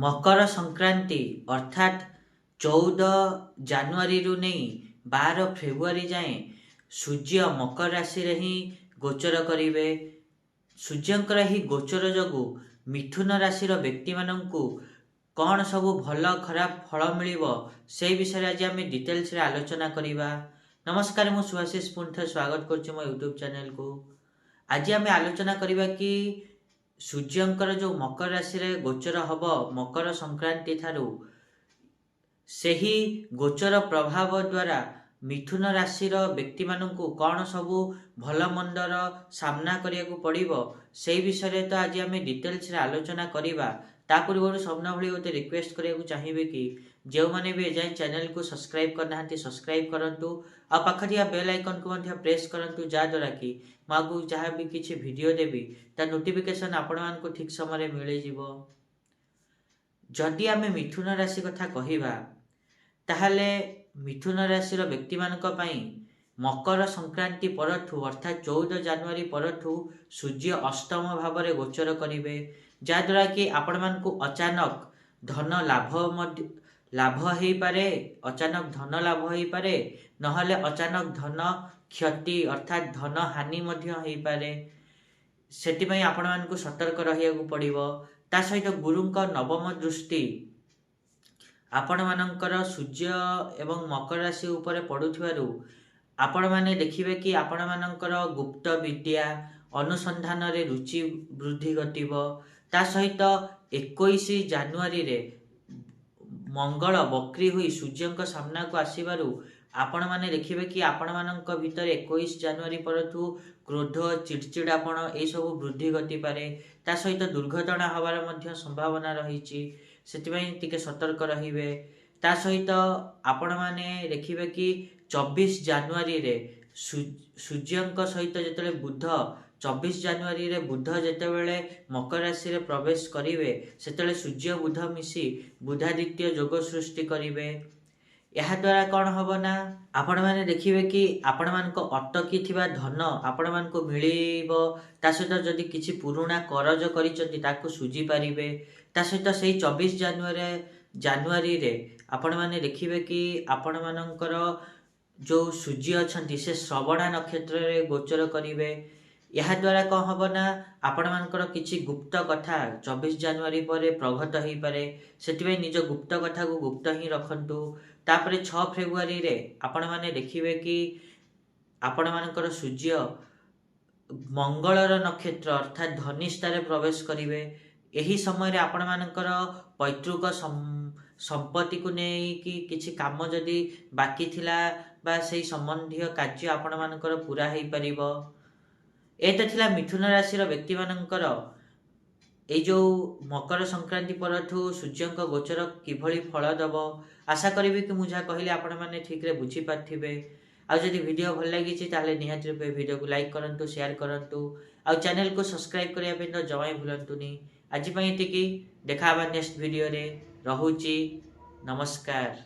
मकर संक्रांति अर्थात 14 जानुआरी रु नहीं 12 फेब्रुआरी जाए सूर्य मकर राशि रे ही गोचर करिवे। सूर्यंकर ही गोचर जगु मिथुन राशि व्यक्ति मानंकु कौन सब भल खराब फल मिलिबो से विषय आज आम डिटेल्स रे आलोचना करिबा। नमस्कार, मु सुभाषिष पुनः स्वागत करछु मो यूट्यूब चैनल को। आज आम आलोचना करिबा कि सूर्यंकर जो मकर राशि रे गोचर हब मकर संक्रांति थारु सेही गोचर प्रभाव द्वारा मिथुन राशि व्यक्ति मानंकु कौन सबु भल मंदर सामना करिया पड़िबो से विषय तो आज आम डिटेल्स रे आलोचना करिबा। ता पूर्व सबना भली गोटे रिक्वेस्ट करिया चाहिए कि जो मैंने भी एजाए चैनल को सब्सक्राइब करना सब्सक्राइब करंतु आ पाखटिया बेल आइकन को मध्य प्रेस करंतु जहाँद्वारा कि मागु जहाँ भी किसी वीडियो देवी ता नोटिफिकेशन आपण मानकु ठीक समय मिल जिवो। जदि आमे मिथुन राशि कथा कहिबा ताहले मिथुन राशि व्यक्ति मानक पई मकर संक्रांति परठू अर्थात 14 जानुआरी परठू सूर्य अष्टम भाव में गोचर करिवे, जहाँद्वारा कि आपण मानकु अचानक धन लाभ हो पारे, अचानक धन लाभ हो पारे, नहले अचानक धन क्षति अर्थात धन हानि मध्य हो पारे। सेतिपई आपण मानकु सतर्क रहियाकु पड़िबो। ता सहित गुरुंक नवम दृष्टि आपण मानकर सूर्य एवं मकर राशि उपरे पड़ुथिबारु आपण माने देखिबे कि आपण मानकर गुप्त विद्या अनुसंधान रे रुचि वृद्धि घटिबो। ता सहित 21 जानुआरी रे मंगल वक्री हुई सूर्यंक सामना को आसीबारु आपण माने देखिबे कि आपण मानक भीतर 21 जानुआरी परठू क्रोध चिड़चिड़ापण ए सब वृद्धि घटी पारे। ता सहित दुर्घटना हवार मध्य संभावना रही, सेतिपई टिके सतर्क रहिबे। ता सहित आपण माने देखिबे कि 24 जानुआरी रे सूर्यंक सहित जेतले बुध 24 जानुआरी रे बुध जेतेबेले मकर राशि रे प्रवेश करिवे सेतेले सूर्य बुध मिसी बुधादित्य जोग सृष्टि करिवे। यह द्वारा कौन हम ना आपण मैंने देखिए कि आपण मान अटकी थिबा धन आपण मान मिलिबो। ता सहित जदि किछि पुराना करज करिसंती ताकू सुझी पारिबे। ता सहित से 24 जानुआरी रे आपण मैंने देखिए कि आपण मानकर जो सूर्य अछंती से श्रवणा नक्षत्र रे गोचर करिवे। यह द्वारा कौन हम ना आपण मानकर किछि गुप्त कथा 24 जानुआरी पर प्रगट हो पारे, सेतिबे निज गुप्त कथा को गुप्त ही रखंतु। तापरे 6 फेब्रुआरी रे आपण माने देखिबे कि आपण मानकर सूर्य मंगलर नक्षत्र अर्थात धनिष्ठा रे प्रवेश करिवे। एही समय रे आपण मानकर पैतृक संपत्ति को नहीं कि किछि काम जदि बाकी थिला बा सेही संबंधी कार्य आपण मानकर पूरा हो पारिबो। एटा थिला मिथुन राशि व्यक्ति मानकर ए जो मकर संक्रांति परठू सूर्यंक गोचर किभली फल दब। आशा करी कि मुझे कहले आपण माने ठीक रे बुझी पाथिबे। आ जदि वीडियो भल लागी ताले निहाती रूपे वीडियो को लाइक करंतु, शेयर करंतु आ चैनल को सब्सक्राइब करिया पे तो जमाई भूलंतुनी। आज पई एतिकी, देखा नेक्स्ट वीडियो रे। रहूची, नमस्कार।